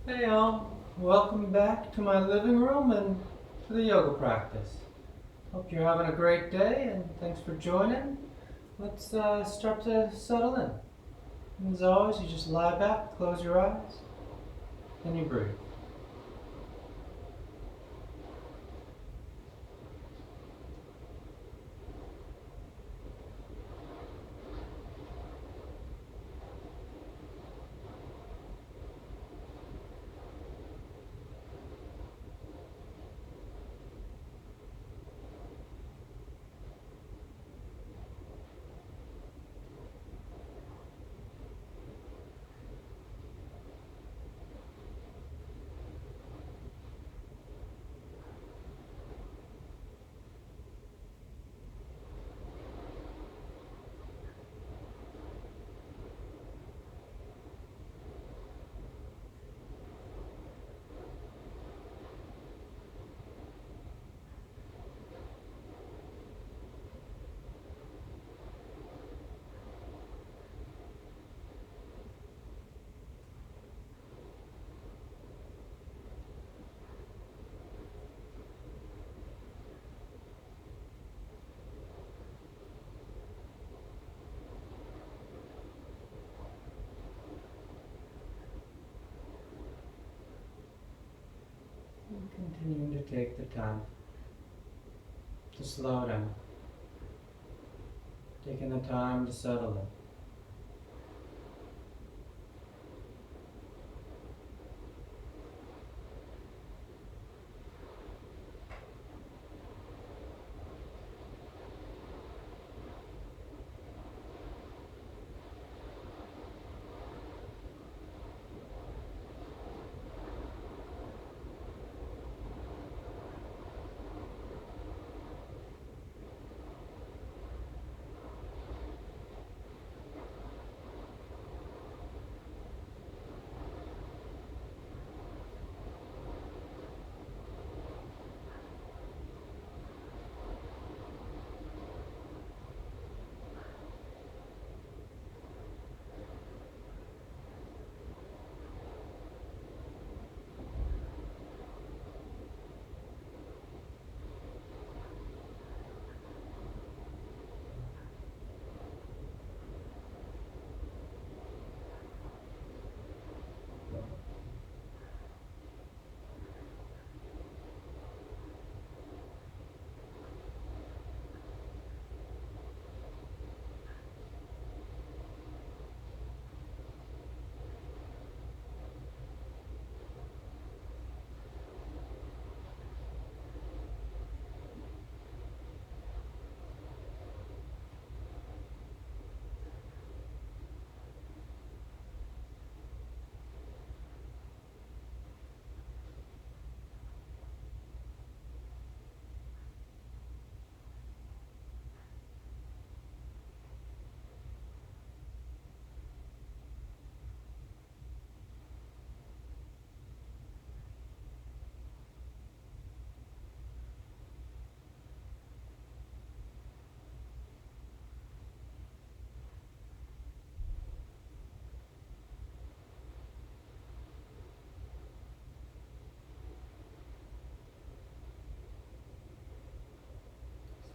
Hey all, welcome back to my living room and to the yoga practice. Hope you're having a great day and thanks for joining. Let's start to settle in. And as always, you just lie back, close your eyes, and you breathe. And continuing to take the time to slow down, taking the time to settle in.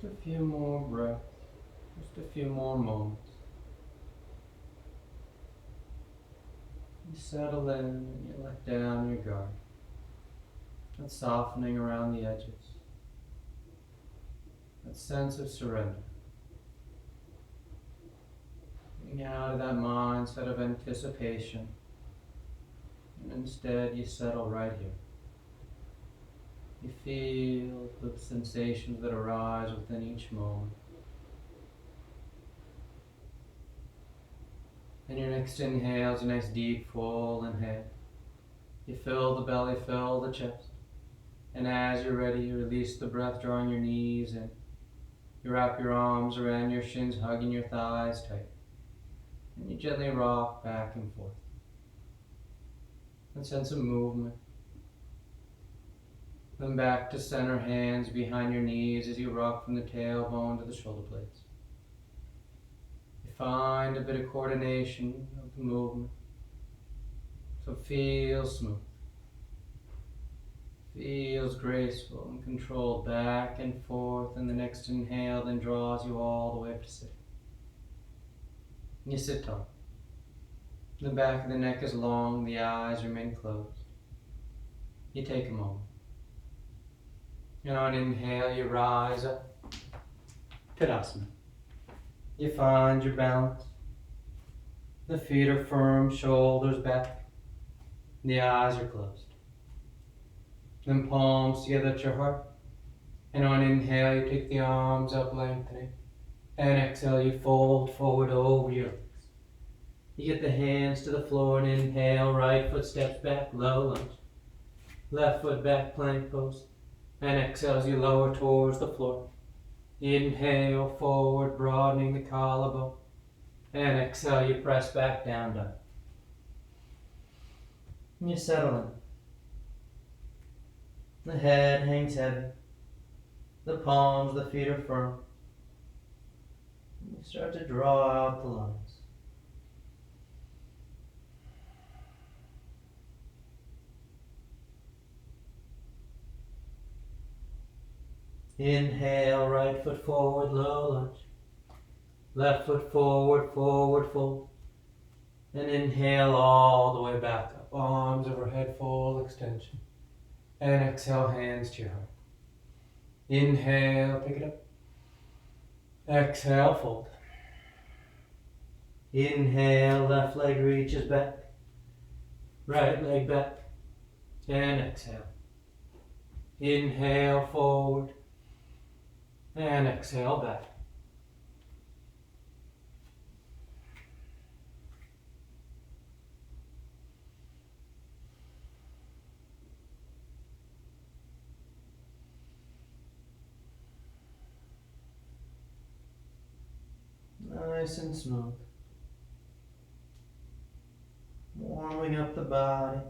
Just a few more breaths, just a few more moments. You settle in and you let down your guard. That softening around the edges. That sense of surrender. Getting out of that mindset of anticipation. And instead you settle right here. You feel the sensations that arise within each moment. And your next inhale is a nice deep full inhale. You fill the belly, fill the chest. And as you're ready, you release the breath, drawing your knees in. You wrap your arms around your shins, hugging your thighs tight. And you gently rock back and forth. That sense of movement. Then back to center, hands behind your knees as you rock from the tailbone to the shoulder blades. You find a bit of coordination of the movement, so feel smooth. Feels graceful and controlled back and forth, and the next inhale then draws you all the way up to sitting. You sit tall. The back of the neck is long, the eyes remain closed. You take a moment. And on inhale, you rise up. Tadasana. You find your balance. The feet are firm, shoulders back. The eyes are closed. Then palms together at your heart. And on inhale, you take the arms up, lengthening. And exhale, you fold forward over your legs. You get the hands to the floor and inhale, right foot steps back, low lunge. Left foot back, plank pose. And exhale as you lower towards the floor. Inhale, forward, broadening the collarbone. And exhale, you press back down, dog. And you settle in. The head hangs heavy. The palms of the feet are firm. And you start to draw out the lines. Inhale, right foot forward, low lunge. Left foot forward, forward fold. And inhale all the way back up. Arms overhead, full extension. And exhale, hands to your heart. Inhale, pick it up. Exhale, fold. Inhale, left leg reaches back. Right leg back. And exhale. Inhale, forward. And exhale, back. Nice and smooth. Warming up the body.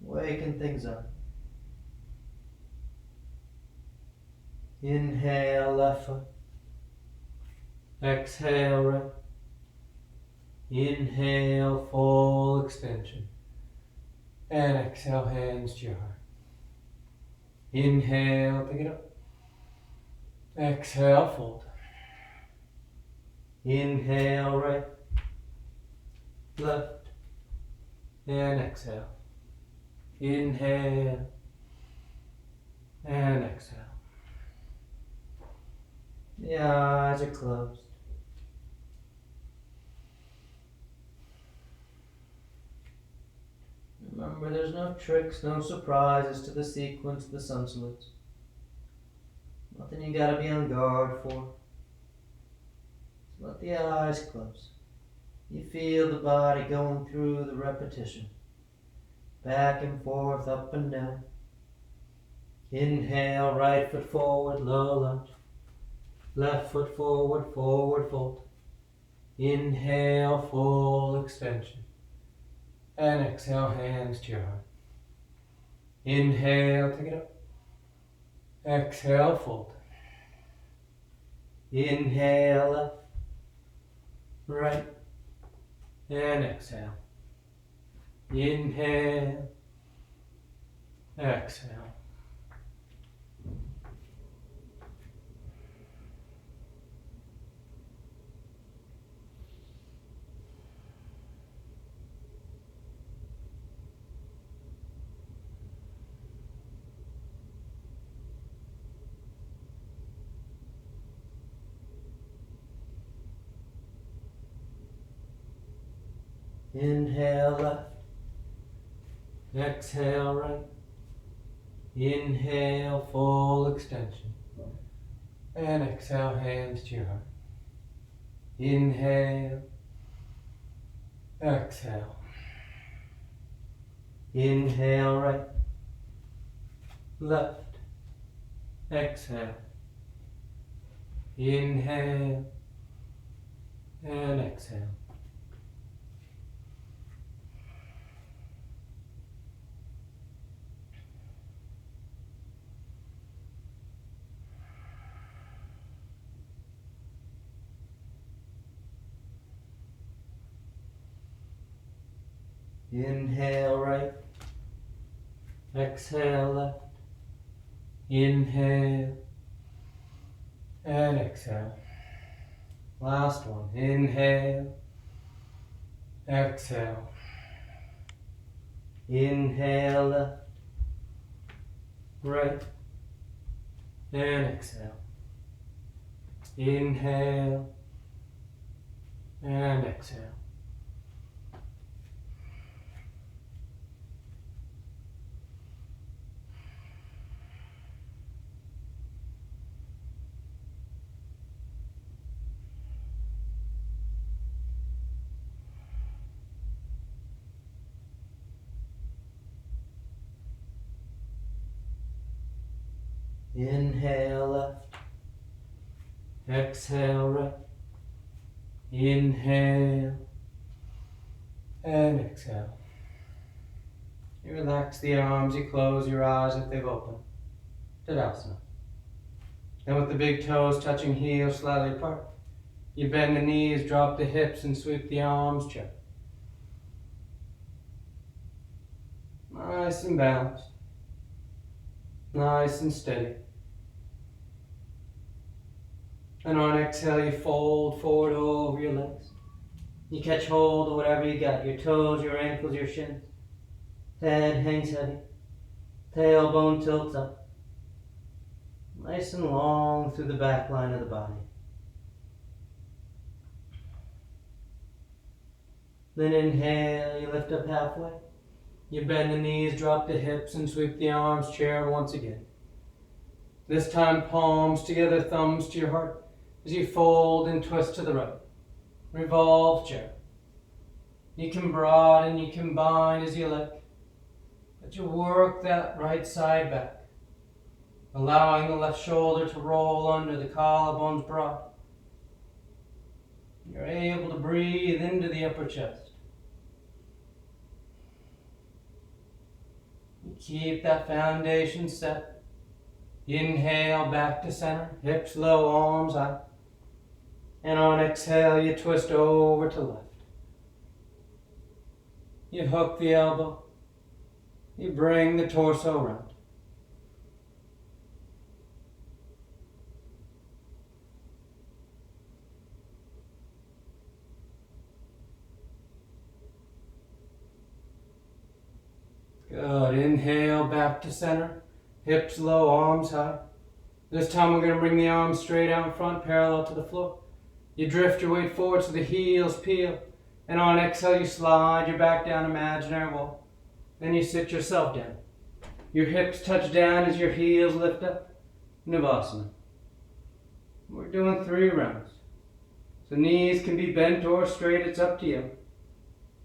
Waking things up. Inhale, left foot. Exhale, right. Inhale, full extension. And exhale, hands to your heart. Inhale, pick it up. Exhale, fold. Inhale, right. Left. And exhale. Inhale. And exhale. The eyes are closed. Remember, there's no tricks, no surprises to the sequence of the sun salutes. Nothing you gotta be on guard for. So let the eyes close. You feel the body going through the repetition. Back and forth, up and down. Inhale, right foot forward, low lunge. Left foot forward, forward fold. Inhale, full extension. And exhale, hands to your heart. Inhale, take it up. Exhale, fold. Inhale, left, right, and exhale. Inhale, exhale. Inhale left, exhale right, inhale full extension, and exhale hands to your heart. Inhale, exhale, inhale right, left, exhale, inhale, and exhale. Inhale right, Exhale left. Inhale. And exhale. Last one. Inhale. Exhale. Inhale left. Right. And exhale. Inhale. And exhale. Inhale left. Exhale right. Inhale. And exhale. You relax the arms, you close your eyes if they've opened. Tadasana. Then with the big toes touching heels slightly apart, you bend the knees, drop the hips, and sweep the arms gently. Nice and balanced. Nice and steady. And on exhale, you fold forward over your legs. You catch hold of whatever you got, your toes, your ankles, your shins. Head hangs heavy. Tailbone tilts up. Nice and long through the back line of the body. Then inhale, you lift up halfway. You bend the knees, drop the hips, and sweep the arms, chair once again. This time, palms together, thumbs to your heart, as you fold and twist to the right. Revolve chair. You can broaden, you can bind as you like, but you work that right side back, allowing the left shoulder to roll under, the collarbones broad. You're able to breathe into the upper chest. You keep that foundation set. Inhale back to center, hips low, arms high. And on exhale, you twist over to left. You hook the elbow. You bring the torso around. Good. Inhale back to center. Hips low, arms high. This time we're going to bring the arms straight out in front, parallel to the floor. You drift your weight forward so the heels peel. And on exhale, you slide your back down, imaginary wall. Then you sit yourself down. Your hips touch down as your heels lift up. Navasana. We're doing 3 rounds. So knees can be bent or straight, it's up to you.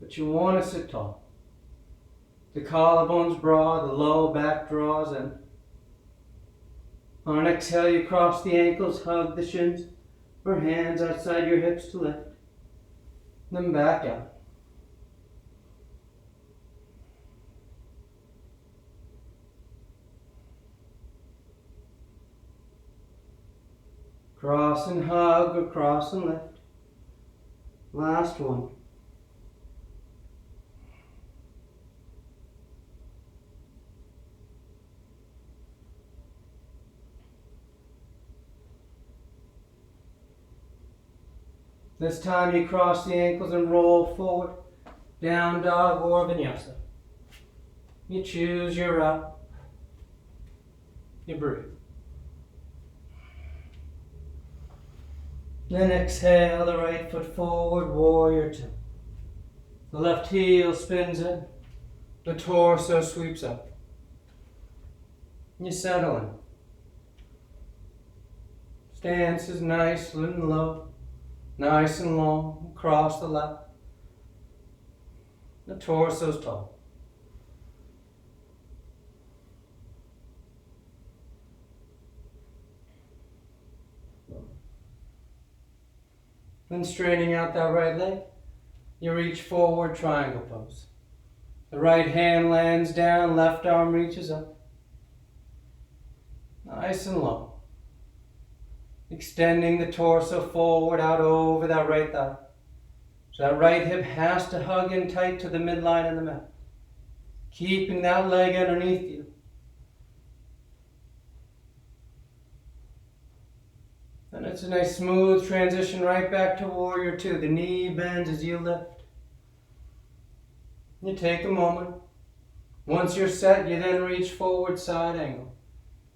But you want to sit tall. The collarbones broad, the low back draws in. On exhale, you cross the ankles, hug the shins, or hands outside your hips to lift. Then back out. Cross and hug or cross and lift. Last one. This time you cross the ankles and roll forward, down dog or vinyasa. You choose your route. You breathe. Then exhale the right foot forward, warrior 2. The left heel spins in, the torso sweeps up. You settle in. Stance is nice and low. Nice and long, across the lap. The torso's tall. Then straightening out that right leg, you reach forward, triangle pose. The right hand lands down, left arm reaches up. Nice and long. Extending the torso forward out over that right thigh. So that right hip has to hug in tight to the midline of the mat. keeping that leg underneath you. And it's a nice smooth transition right back to warrior two. The knee bends as you lift. You take a moment. Once you're set, you then reach forward side angle.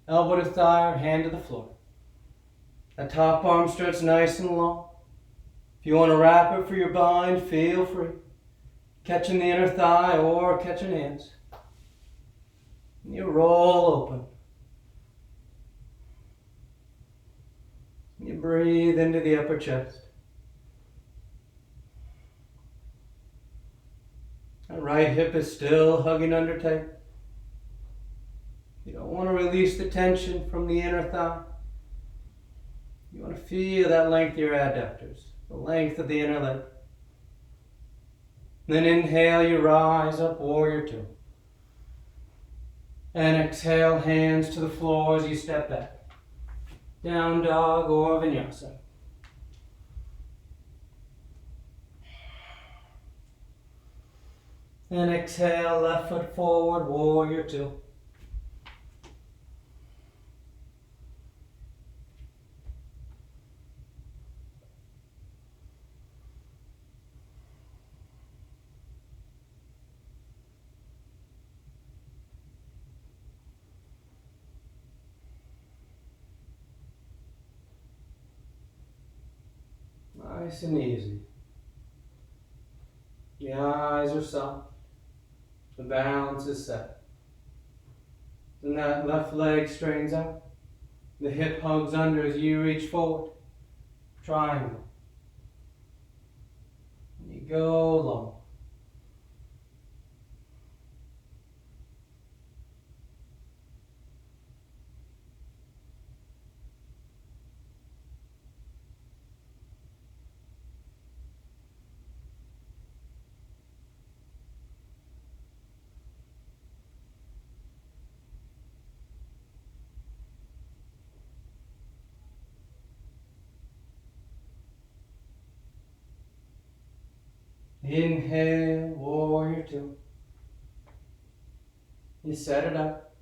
Elbow to thigh or hand to the floor. That top arm stretch nice and long. If you want to wrap it for your bind, feel free. Catching the inner thigh or catching hands. And you roll open. You breathe into the upper chest. That right hip is still hugging under tight. You don't want to release the tension from the inner thigh. You want to feel that length of your adductors, the length of the inner leg. Then inhale, you rise up, warrior two. And exhale, hands to the floor as you step back. Down dog or vinyasa. And exhale, left foot forward, warrior two. Nice and easy. The eyes are soft. The balance is set. Then that left leg straightens out. The hip hugs under as you reach forward. Triangle. And you go long. Inhale, warrior two. You set it up.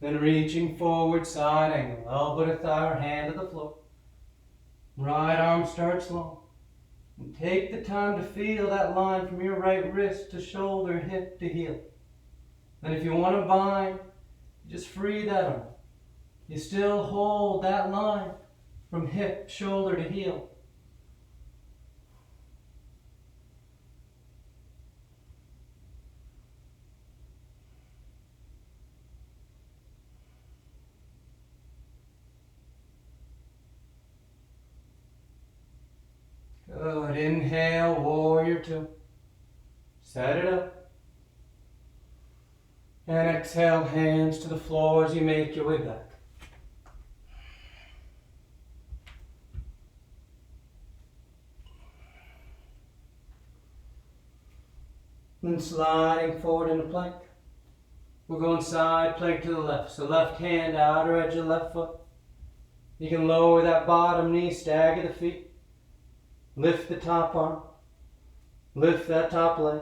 Then reaching forward, side angle. Elbow to thigh or hand to the floor. Right arm starts long. And take the time to feel that line from your right wrist to shoulder, hip to heel. Then if you want to bind, just free that arm. You still hold that line from hip, shoulder to heel. Good. Inhale, warrior two. Set it up. And exhale, hands to the floor as you make your way back. Then sliding forward into plank. We're going side plank to the left. So left hand, outer edge of left foot. You can lower that bottom knee, stagger the feet. Lift the top arm. Lift that top leg.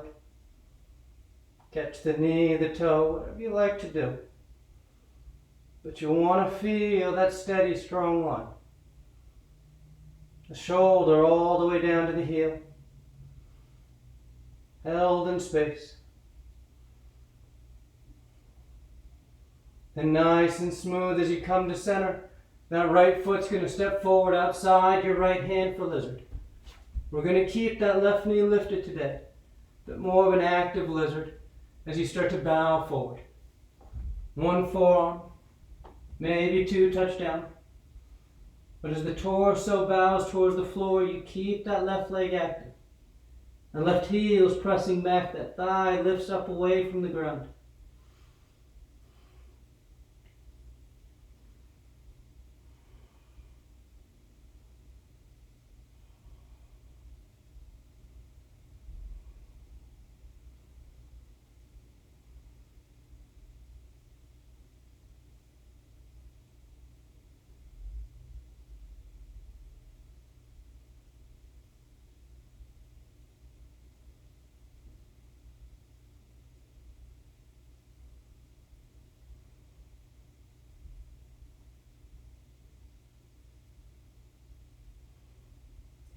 Catch the knee, the toe, whatever you like to do. But you want to feel that steady, strong line. The shoulder all the way down to the heel. Held in space. And nice and smooth as you come to center. That right foot's going to step forward outside your right hand for lizard. We're going to keep that left knee lifted today, but more of an active lizard as you start to bow forward. One forearm, maybe two touch down. But as the torso bows towards the floor, you keep that left leg active. The left heel is pressing back, that thigh lifts up away from the ground.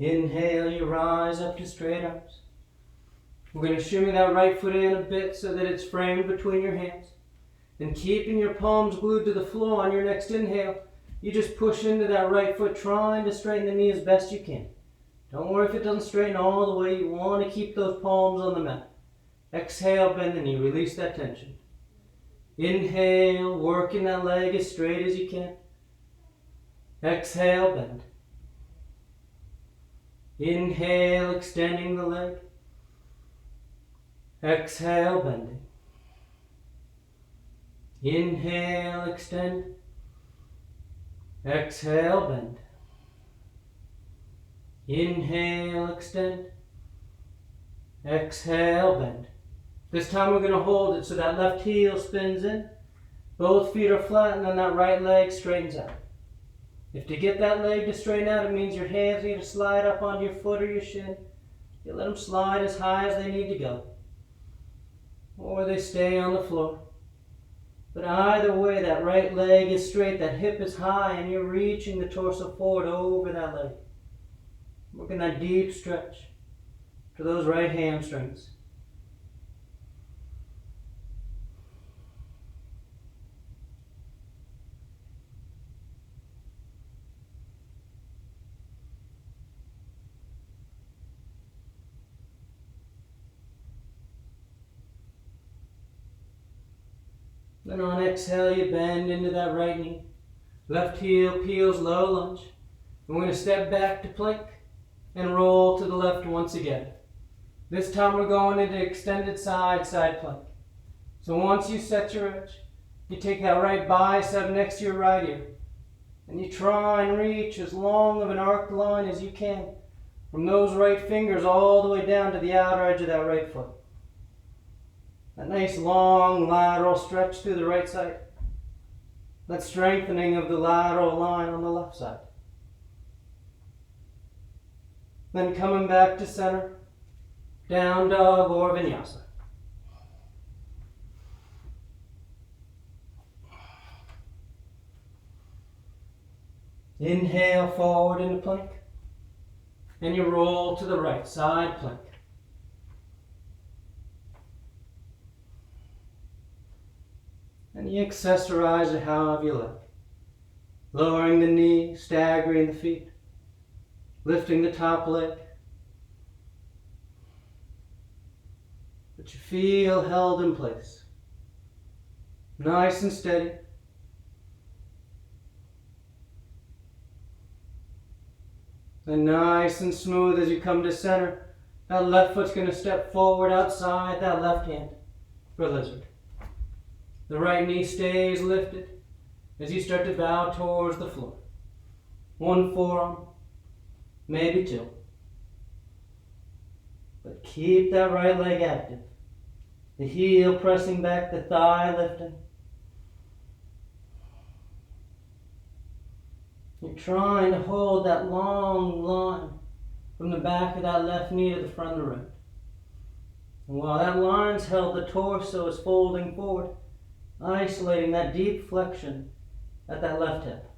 Inhale, you rise up to straight arms. We're going to shimmy that right foot in a bit so that it's framed between your hands. And keeping your palms glued to the floor on your next inhale, you just push into that right foot, trying to straighten the knee as best you can. Don't worry if it doesn't straighten all the way. You want to keep those palms on the mat. Exhale, bend the knee, release that tension. Inhale, working that leg as straight as you can. Exhale, bend. Inhale, extending the leg. Exhale, bending. Inhale, extend. Exhale, bend. Inhale, extend. Exhale, bend. This time we're going to hold it so that left heel spins in. Both feet are flat and then that right leg straightens out. If to get that leg to straighten out, it means your hands need to slide up onto your foot or your shin. You let them slide as high as they need to go. Or they stay on the floor. But either way, that right leg is straight, that hip is high, and you're reaching the torso forward over that leg. Working that deep stretch to those right hamstrings. Then on exhale, you bend into that right knee. Left heel peels, low lunge. And we're going to step back to plank and roll to the left once again. This time we're going into extended side plank. So once you set your edge, you take that right bicep next to your right ear. And you try and reach as long of an arced line as you can from those right fingers all the way down to the outer edge of that right foot. That nice long lateral stretch through the right side. That strengthening of the lateral line on the left side. Then coming back to center, down dog or vinyasa. Inhale forward into plank. And you roll to the right, side plank. And you accessorize it however you like. Lowering the knee, staggering the feet, lifting the top leg. But you feel held in place. Nice and steady. And nice and smooth as you come to center. That left foot's going to step forward outside that left hand for lizard. The right knee stays lifted as you start to bow towards the floor. One forearm, maybe two. But keep that right leg active. The heel pressing back, the thigh lifting. You're trying to hold that long line from the back of that left knee to the front of the right. And while that line's held, the torso is folding forward, isolating that deep flexion at that left hip.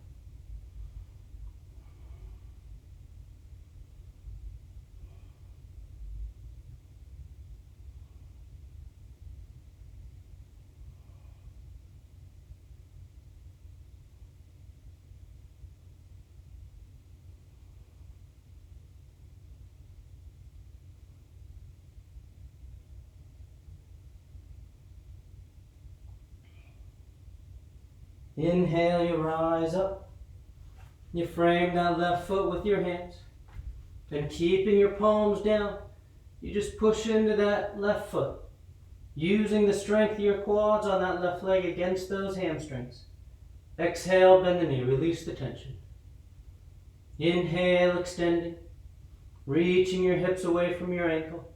Inhale, you rise up. You frame that left foot with your hands. And keeping your palms down, you just push into that left foot, using the strength of your quads on that left leg against those hamstrings. Exhale, bend the knee, release the tension. Inhale, extending, reaching your hips away from your ankle.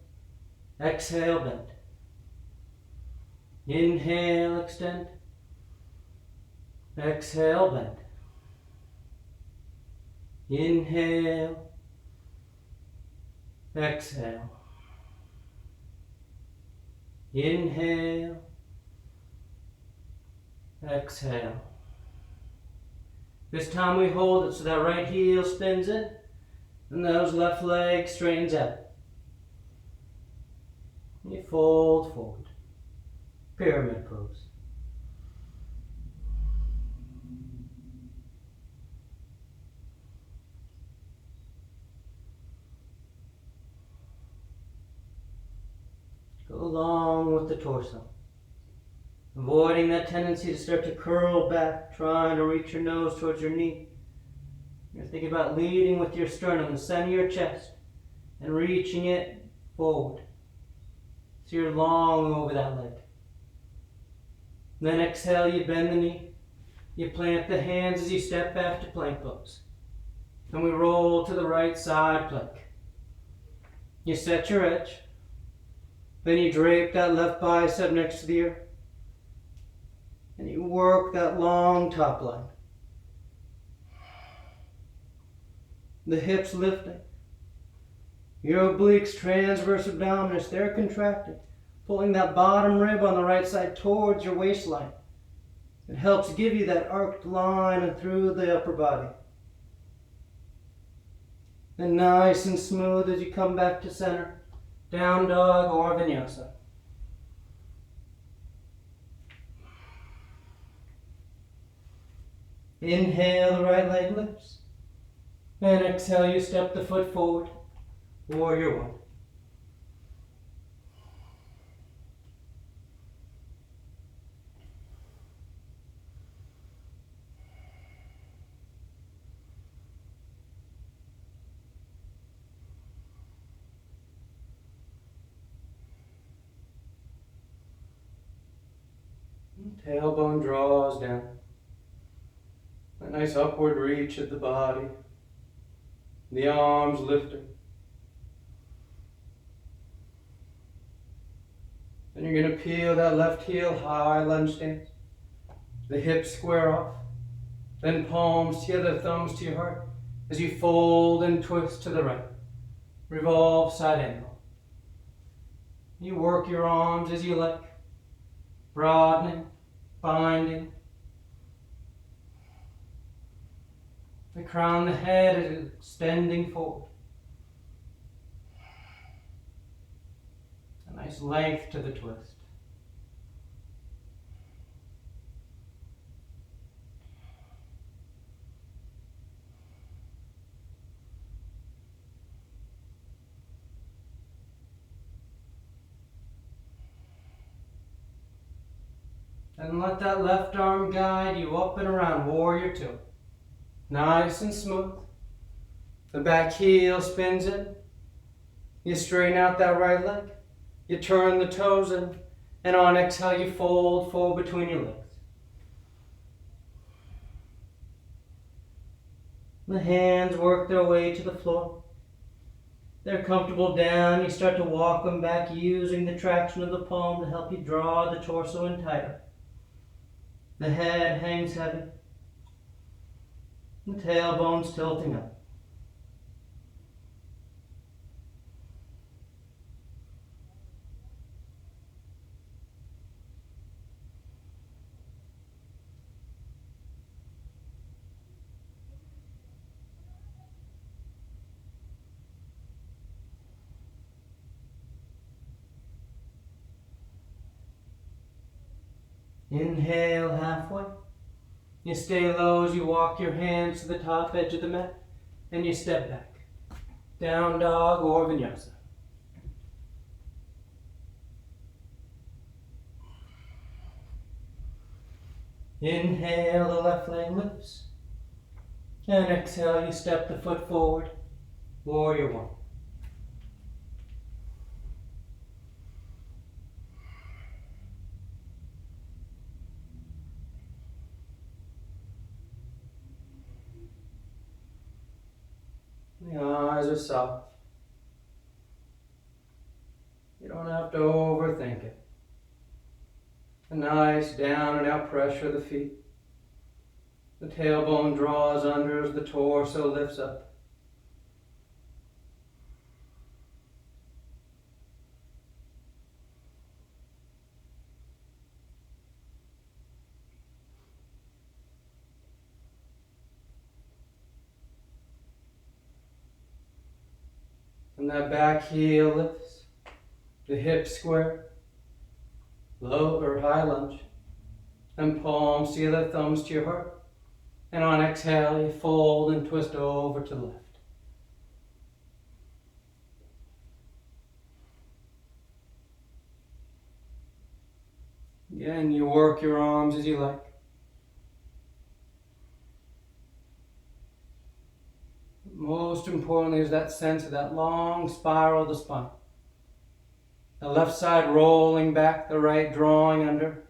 Exhale, bend. Inhale, extend. Exhale, bend. Inhale. Exhale. Inhale. Exhale. This time we hold it so that right heel spins in. And those left leg straightens out. You fold forward. Pyramid pose. Go along with the torso. Avoiding that tendency to start to curl back, trying to reach your nose towards your knee. You're thinking about leading with your sternum, the center of your chest, and reaching it forward. So you're long over that leg. Then exhale, you bend the knee. You plant the hands as you step back to plank pose. And we roll to the right side plank. You set your edge. Then you drape that left bicep next to the ear. And you work that long top line. The hips lifting. Your obliques, transverse abdominis, they're contracting. Pulling that bottom rib on the right side towards your waistline. It helps give you that arched line and through the upper body. Then nice and smooth as you come back to center. Down dog or vinyasa. Inhale, the right leg lifts. And exhale, you step the foot forward. Warrior one. Tailbone draws down. A nice upward reach of the body. The arms lifting. Then you're going to peel that left heel high, lunge stance. The hips square off. Then palms together, thumbs to your heart. As you fold and twist to the right. Revolve side angle. You work your arms as you like. Broadening, binding. The crown of the head is extending forward. A nice length to the twist. And let that left arm guide you up and around, warrior two. Nice and smooth. The back heel spins in. You straighten out that right leg. You turn the toes in. And on exhale, you fold forward between your legs. The hands work their way to the floor. They're comfortable down. You start to walk them back using the traction of the palm to help you draw the torso in tighter. The head hangs heavy. The tailbone's tilting up. Inhale halfway. You stay low as you walk your hands to the top edge of the mat. And you step back. Down dog or vinyasa. Inhale, the left leg lifts. And exhale, you step the foot forward. Warrior one. The eyes are soft. You don't have to overthink it. A nice down and out pressure of the feet. The tailbone draws under as the torso lifts up. And that back heel lifts, the hips square, low or high lunge, and palms together, thumbs to your heart. And on exhale, you fold and twist over to the left. Again, you work your arms as you like. Most importantly is that sense of that long spiral of the spine. The left side rolling back, the right drawing under.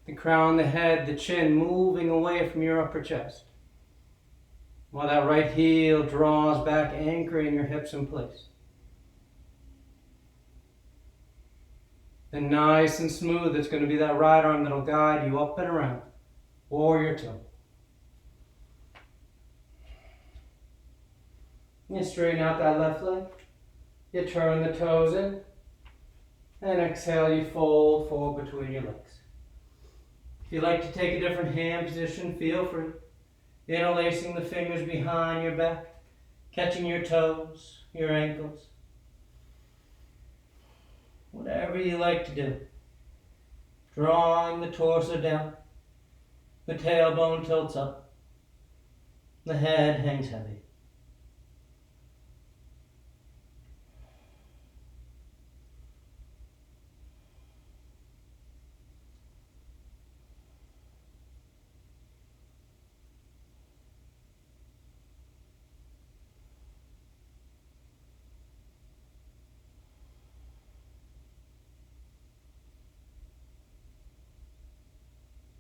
The crown, the head, the chin moving away from your upper chest. While that right heel draws back, anchoring your hips in place. Then nice and smooth, it's going to be that right arm that'll guide you up and around. Warrior two. You straighten out that left leg. You turn the toes in. And exhale, you fold forward between your legs. If you like to take a different hand position, feel free. Interlacing the fingers behind your back. Catching your toes, your ankles. Whatever you like to do. Drawing the torso down. The tailbone tilts up. The head hangs heavy.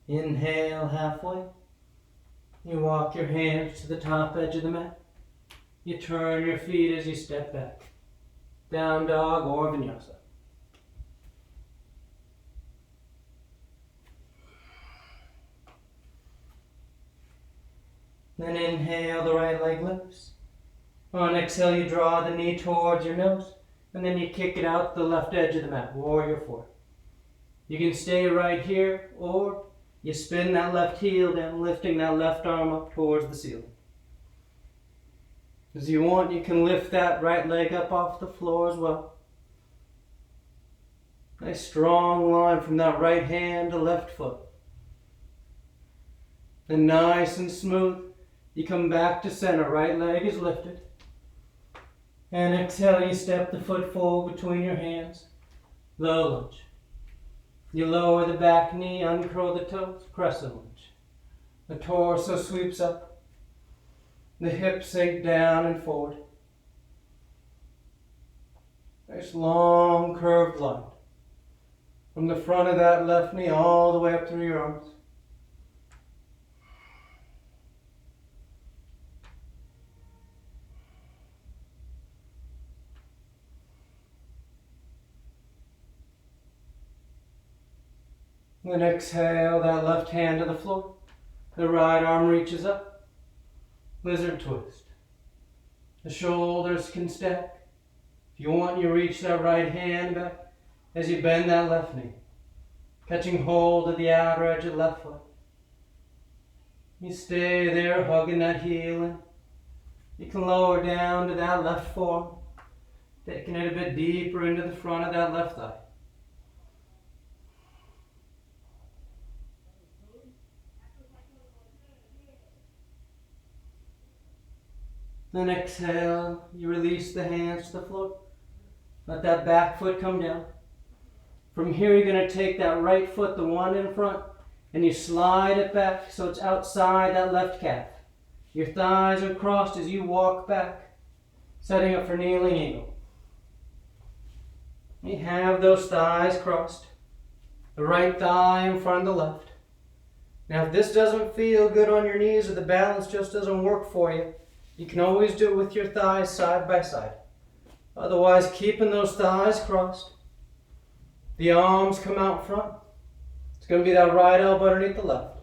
Inhale halfway. You walk your hands to the top edge of the mat. You turn your feet as you step back. Down dog or vinyasa. Then inhale, the right leg lifts. On exhale, you draw the knee towards your nose. And then you kick it out the left edge of the mat. Warrior four. You can stay right here, or you spin that left heel down, lifting that left arm up towards the ceiling. As you want, you can lift that right leg up off the floor as well. Nice strong line from that right hand to left foot. Then nice and smooth, you come back to center. Right leg is lifted. And exhale, you step the foot forward between your hands. Low lunge. You lower the back knee, uncurl the toes, crescent lunge. The torso sweeps up. The hips sink down and forward. Nice long curved line. From the front of that left knee all the way up through your arms. Then exhale, that left hand to the floor. The right arm reaches up. Lizard twist. The shoulders can stack. If you want, you reach that right hand back as you bend that left knee. Catching hold of the outer edge of the left foot. You stay there, hugging that heel in. You can lower down to that left forearm. Taking it a bit deeper into the front of that left thigh. Then exhale, you release the hands to the floor. Let that back foot come down. From here, you're going to take that right foot, the one in front, and you slide it back so it's outside that left calf. Your thighs are crossed as you walk back, setting up for kneeling eagle. You have those thighs crossed, the right thigh in front of the left. Now, if this doesn't feel good on your knees or the balance just doesn't work for you, you can always do it with your thighs side by side. Otherwise, keeping those thighs crossed. The arms come out front. It's going to be that right elbow underneath the left.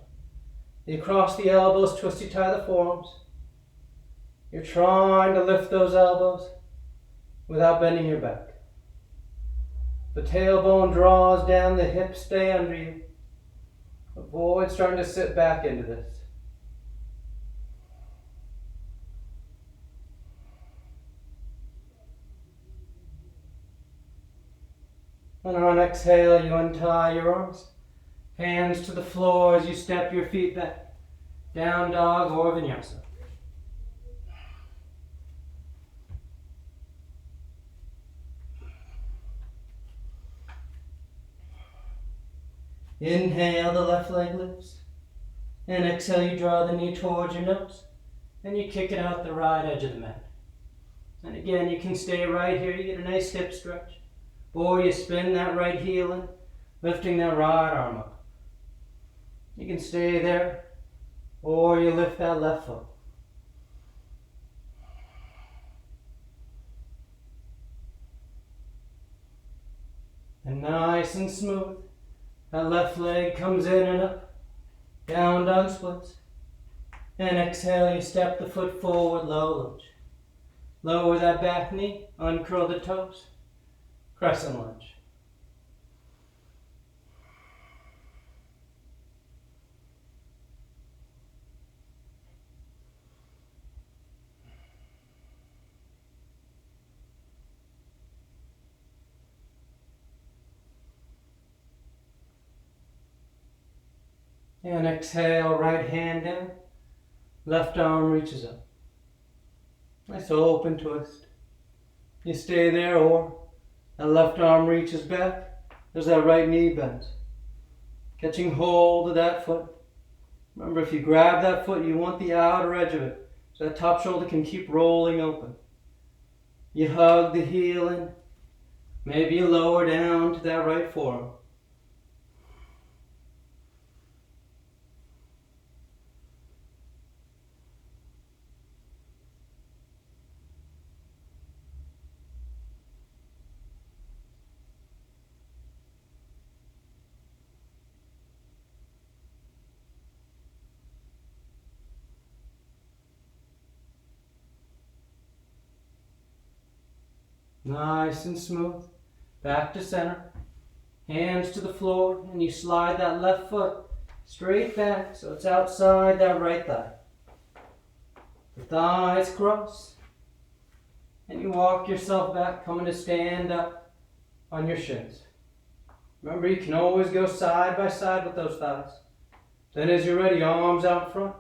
You cross the elbows, twisty tie the forearms. You're trying to lift those elbows without bending your back. The tailbone draws down, the hips stay under you. Avoid starting to sit back into this. And on exhale, you untie your arms. Hands to the floor as you step your feet back. Down dog or vinyasa. Inhale, the left leg lifts. And exhale, you draw the knee towards your nose. And you kick it out the right edge of the mat. And again, you can stay right here. You get a nice hip stretch. Or you spin that right heel in, lifting that right arm up. You can stay there. Or you lift that left foot. And nice and smooth. That left leg comes in and up. Down dog splits. And exhale, you step the foot forward, low lunge. Lower that back knee, uncurl the toes. Crescent lunge. And exhale, right hand down. Left arm reaches up. Nice open twist. You stay there, or that left arm reaches back. There's that right knee bent. Catching hold of that foot. Remember, if you grab that foot, you want the outer edge of it, so that top shoulder can keep rolling open. You hug the heel in. Maybe you lower down to that right forearm. Nice and smooth. Back to center. Hands to the floor, and you slide that left foot straight back so it's outside that right thigh. The thighs cross. And you walk yourself back, coming to stand up on your shins. Remember, you can always go side by side with those thighs. Then as you're ready, arms out front.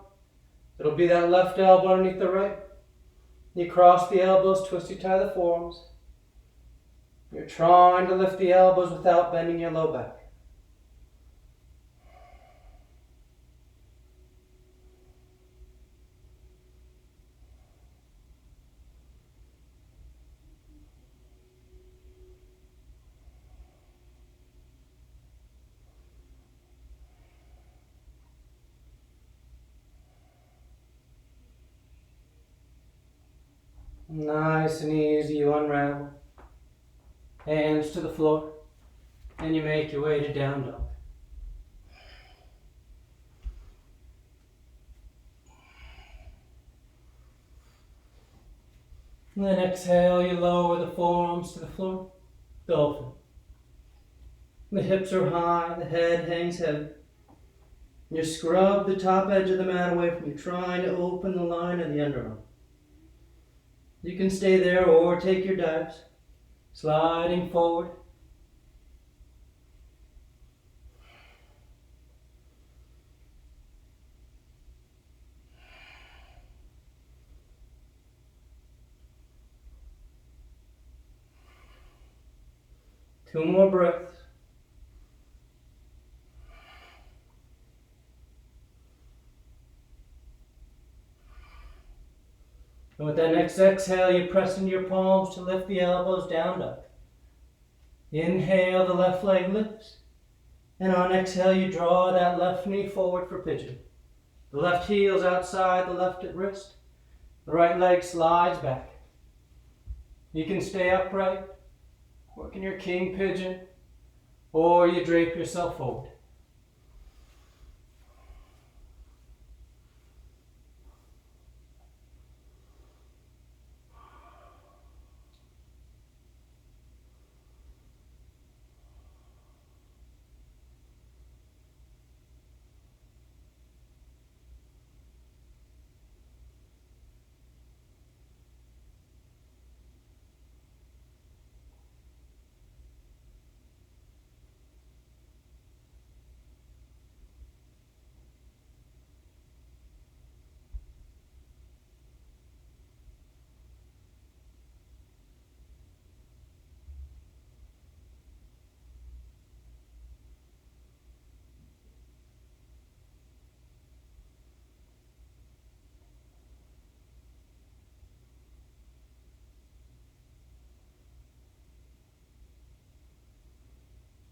It'll be that left elbow underneath the right. You cross the elbows, twist, you tie the forearms. You're trying to lift the elbows without bending your low back. Nice and easy, you unravel. Hands to the floor, and you make your way to down dog. And then exhale, you lower the forearms to the floor, dolphin. The hips are high, the head hangs heavy. You scrub the top edge of the mat away from you, trying to open the line of the underarm. You can stay there or take your dives, sliding forward. Two more breaths. And with that next exhale, you press into your palms to lift the elbows down dog. Inhale, the left leg lifts. And on exhale, you draw that left knee forward for pigeon. The left heel's outside the left wrist. The right leg slides back. You can stay upright, working your king pigeon, or you drape yourself forward.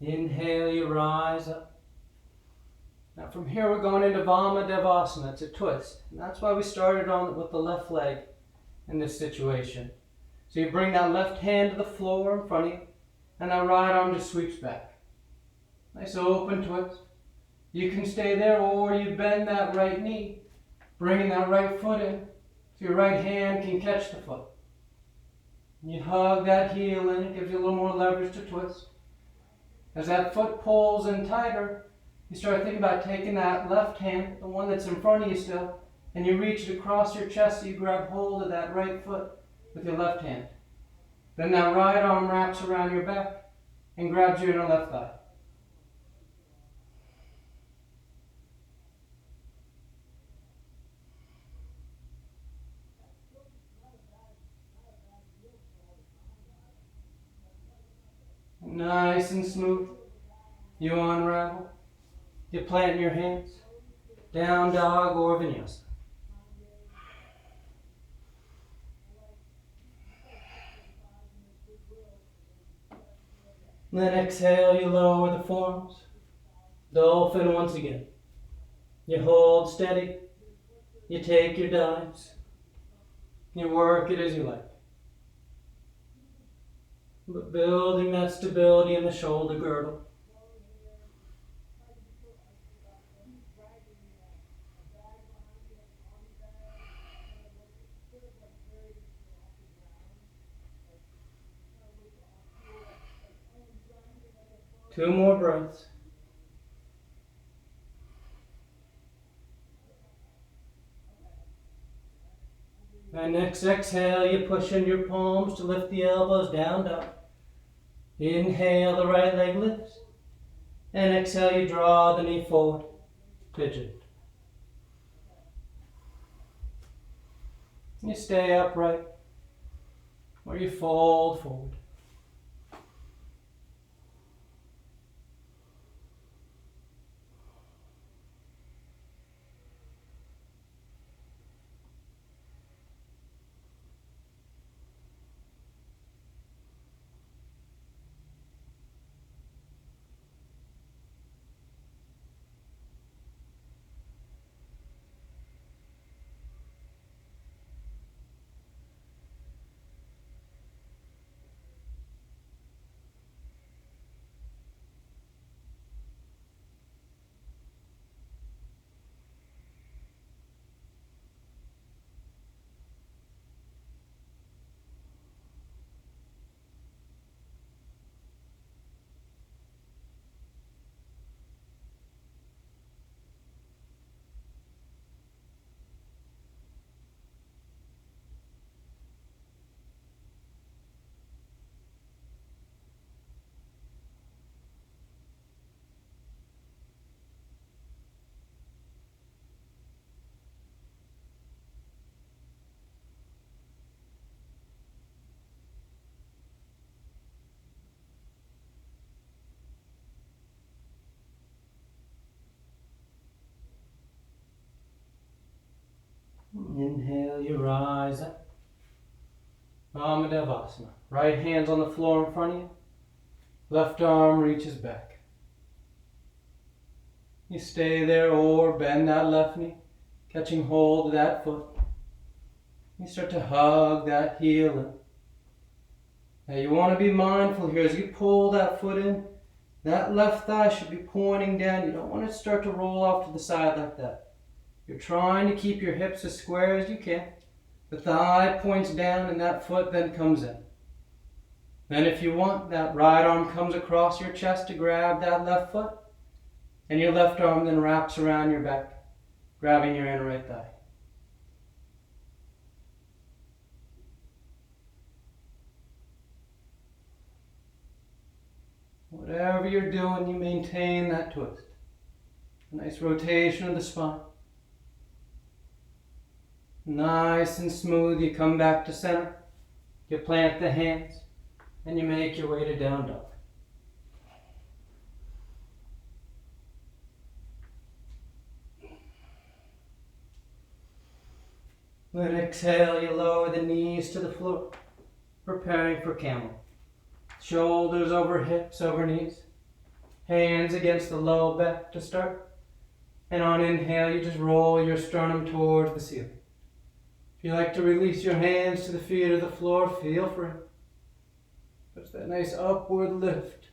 Inhale, you rise up. Now from here we're going into Vamadevasana. It's a twist. And that's why we started on with the left leg in this situation. So you bring that left hand to the floor in front of you, and that right arm just sweeps back. Nice open twist. You can stay there, or you bend that right knee, bringing that right foot in, so your right hand can catch the foot. You hug that heel in, it gives you a little more leverage to twist. As that foot pulls in tighter, you start thinking about taking that left hand, the one that's in front of you still, and you reach it across your chest so you grab hold of that right foot with your left hand. Then that right arm wraps around your back and grabs your inner left thigh. Nice and smooth. You unravel. You plant your hands. Down dog or vinyasa. Then exhale, you lower the forearms. Dolphin once again. You hold steady. You take your dives. You work it as you like. But building that stability in the shoulder girdle. Two more breaths. And next exhale, you push in your palms to lift the elbows down, dog. Inhale, the right leg lifts. And exhale, you draw the knee forward, pigeon. You stay upright, or you fold forward. Inhale, you rise up. Vamadevasana. Right hand's on the floor in front of you. Left arm reaches back. You stay there or bend that left knee, catching hold of that foot. You start to hug that heel in. Now you want to be mindful here as you pull that foot in. That left thigh should be pointing down. You don't want it to start to roll off to the side like that. You're trying to keep your hips as square as you can. The thigh points down and that foot then comes in. Then if you want, that right arm comes across your chest to grab that left foot. And your left arm then wraps around your back, grabbing your inner right thigh. Whatever you're doing, you maintain that twist. A nice rotation of the spine. Nice and smooth, you come back to center. You plant the hands, and you make your way to down dog. Then exhale, you lower the knees to the floor, preparing for camel. Shoulders over hips, over knees. Hands against the low back to start. And on inhale, you just roll your sternum towards the ceiling. If you like to release your hands to the feet or the floor, feel free. But it's that nice upward lift.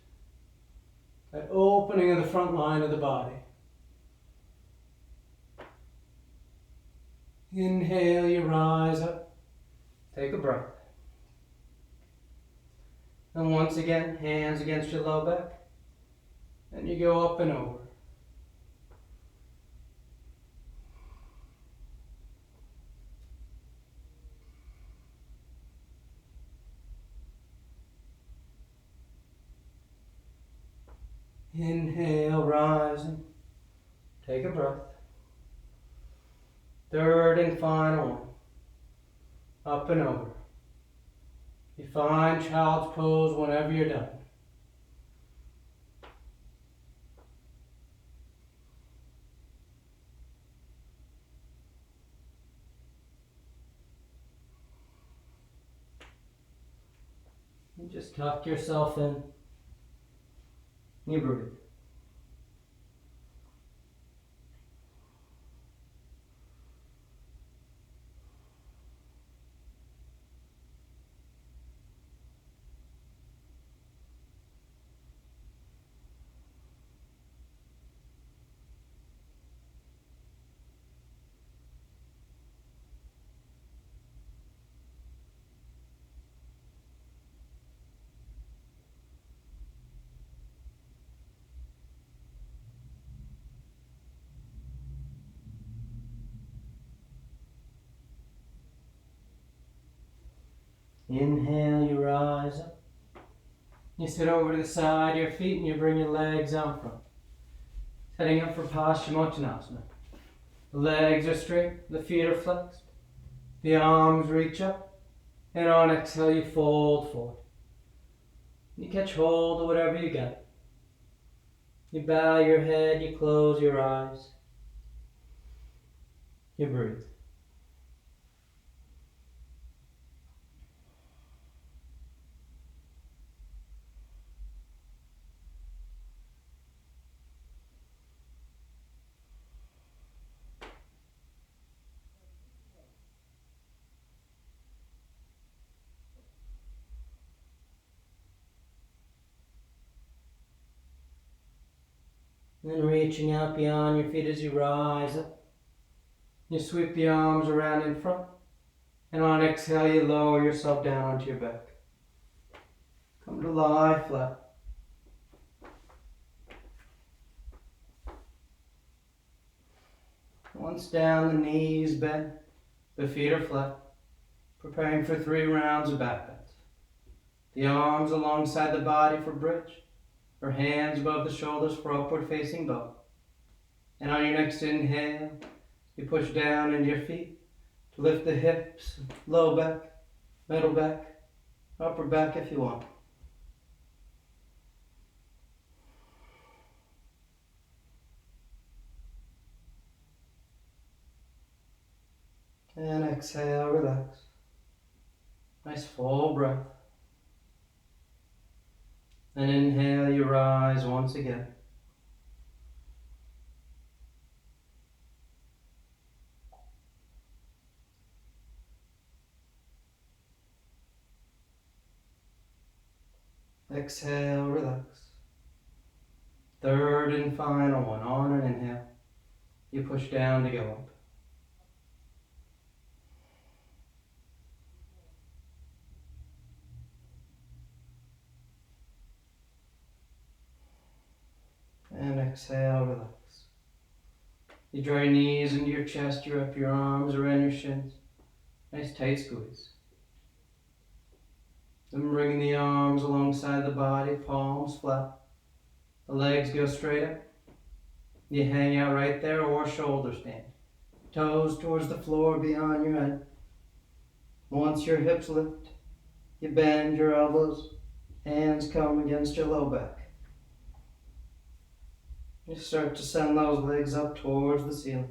That opening of the front line of the body. Inhale, you rise up. Take a breath. And once again, hands against your low back. And you go up and over. Inhale, rising. Take a breath. Third and final one. Up and over. You find child's pose whenever you're done. And just tuck yourself in. You breathe. Inhale, you rise up. You sit over to the side of your feet and you bring your legs out front. Setting up for Paschimottanasana. The legs are straight, the feet are flexed. The arms reach up. And on exhale, you fold forward. You catch hold of whatever you got. You bow your head, you close your eyes. You breathe. And then reaching out beyond your feet as you rise up. You sweep the arms around in front. And on exhale, you lower yourself down onto your back. Come to lie flat. Once down, the knees bend. The feet are flat. Preparing for 3 rounds of back bends. The arms alongside the body for bridge. Or hands above the shoulders for upward facing bow. And on your next inhale, you push down into your feet to lift the hips, low back, middle back, upper back if you want. And exhale, relax. Nice full breath. And inhale, you rise once again. Exhale, relax. Third and final one. On an inhale, you push down to go up. And exhale, relax. You draw your knees into your chest, you wrap your arms around your shins. Nice tight squeeze. Then bringing the arms alongside the body, palms flat. The legs go straight up. You hang out right there or shoulder stand. Toes towards the floor beyond your head. Once your hips lift, you bend your elbows. Hands come against your low back. You start to send those legs up towards the ceiling.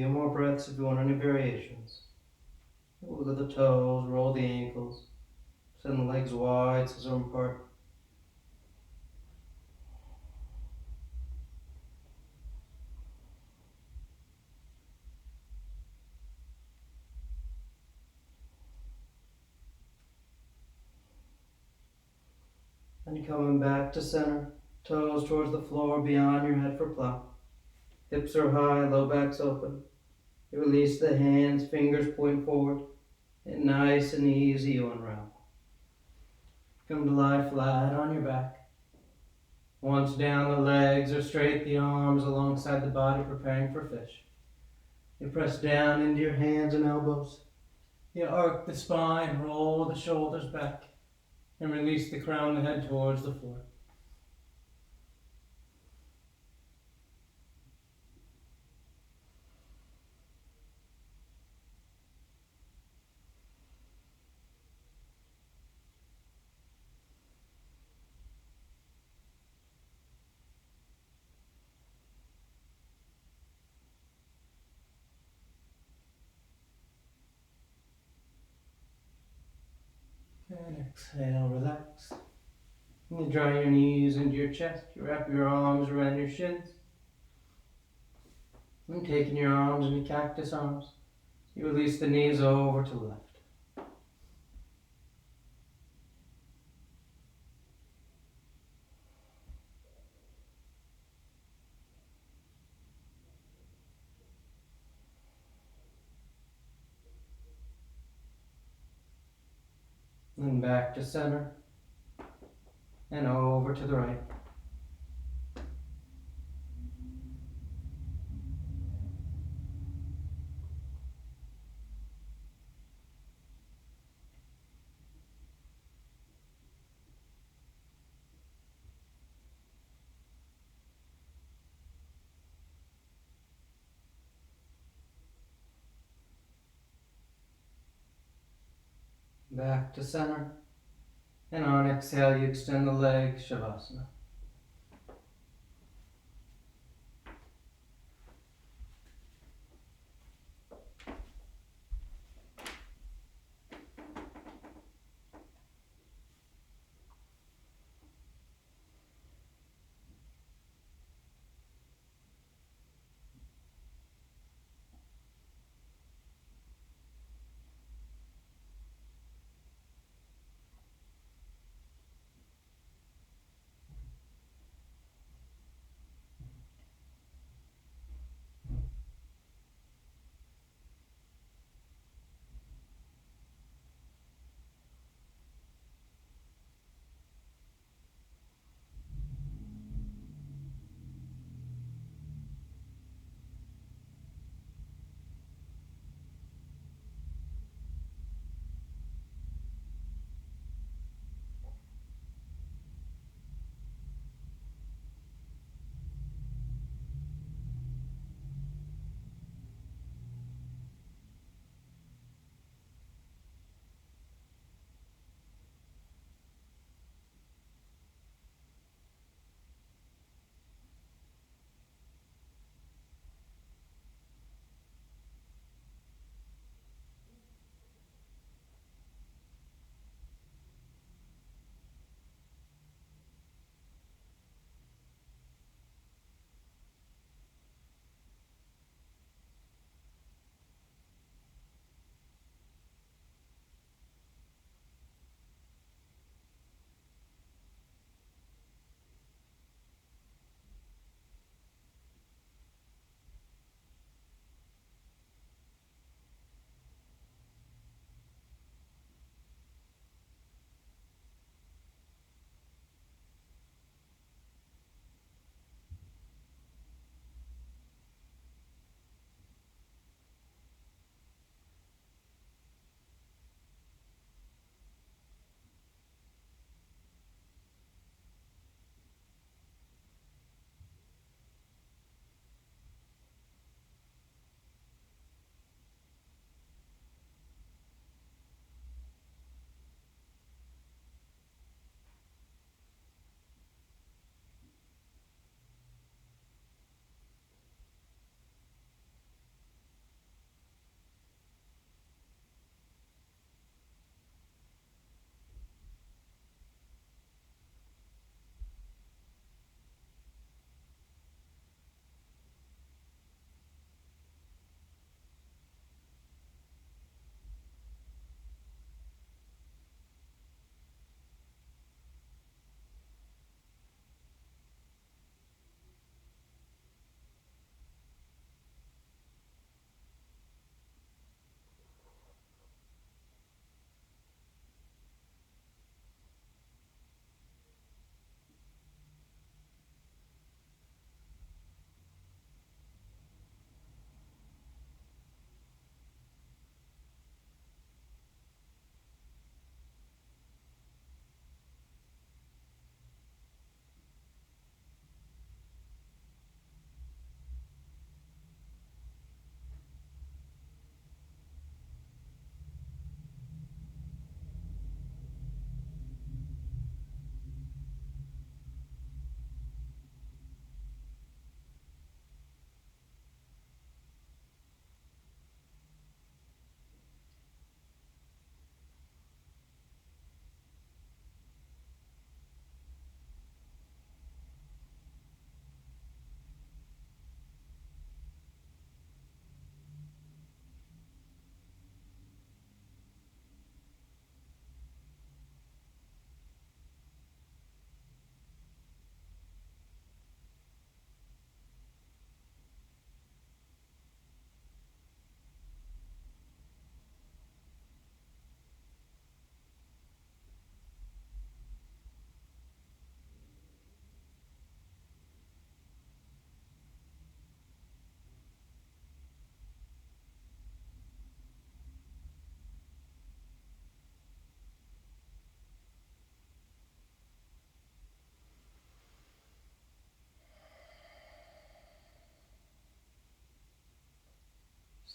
few more breaths if you want any variations. Wiggle the toes, roll the ankles, send the legs wide so some apart. And coming back to center, toes towards the floor beyond your head for plow. Hips are high, low back's open. You release the hands, fingers point forward, and nice and easy you unravel. Come to lie flat on your back. Once down, the legs are straight, the arms alongside the body, preparing for fish. You press down into your hands and elbows. You arc the spine, roll the shoulders back, and release the crown of the head towards the floor. And exhale, relax. And you draw your knees into your chest. You wrap your arms around your shins. And taking your arms into cactus arms, you release the knees over to the left. Then back to center. And over to the right. Back to center. And on exhale, you extend the legs, Shavasana.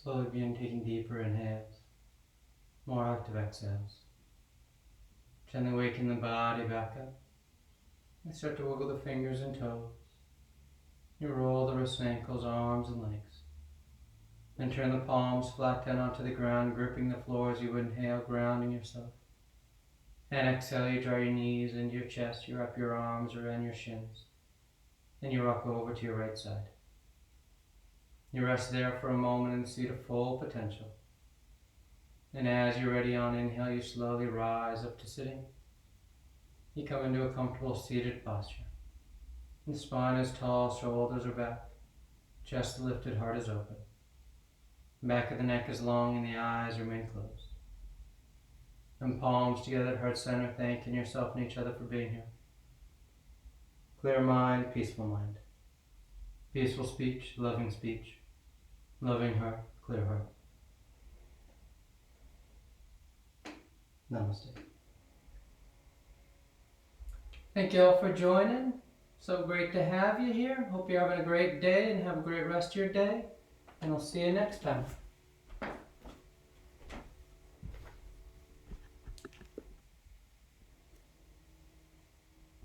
Slowly begin taking deeper inhales, more active exhales. Gently waking the body back up. And start to wiggle the fingers and toes. You roll the wrists and ankles, arms and legs. Then turn the palms flat down onto the ground, gripping the floor as you inhale, grounding yourself. And exhale, you draw your knees into your chest, you wrap your arms around your shins. Then you rock over to your right side. You rest there for a moment in the seat of full potential. And as you're ready on inhale, you slowly rise up to sitting. You come into a comfortable seated posture. The spine is tall, shoulders are back, chest lifted, heart is open. The back of the neck is long and the eyes remain closed. And palms together at heart center, thanking yourself and each other for being here. Clear mind, peaceful mind. Peaceful speech, loving heart, clear heart. Namaste. Thank you all for joining. So great to have you here. Hope you're having a great day and have a great rest of your day. And I'll see you next time.